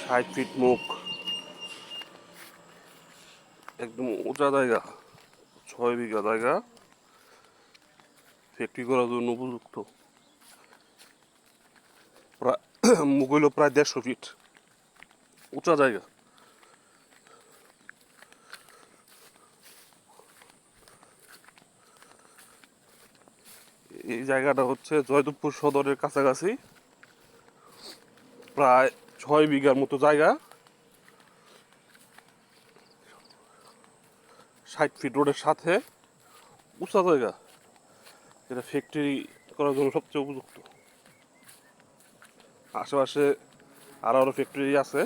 60 fit মুখ, একদম উঁচা জায়গা, 6 বিঘা জায়গা ফ্যাক্টরি করার জন্য উপযুক্ত। প্রায় মুখ হইল প্রায় 150 ফিট উঁচা জায়গা। এই জায়গাটা হচ্ছে জয়দেবপুর সদরের কাছাকাছি, প্রায় 6 বিঘার মতো জায়গা, 60 ফিট রোডের সাথে উঁচা জায়গা, যেটা ফ্যাক্টরি করার জন্য সবচেয়ে উপযুক্ত। আশেপাশে আরো ফ্যাক্টরি আছে।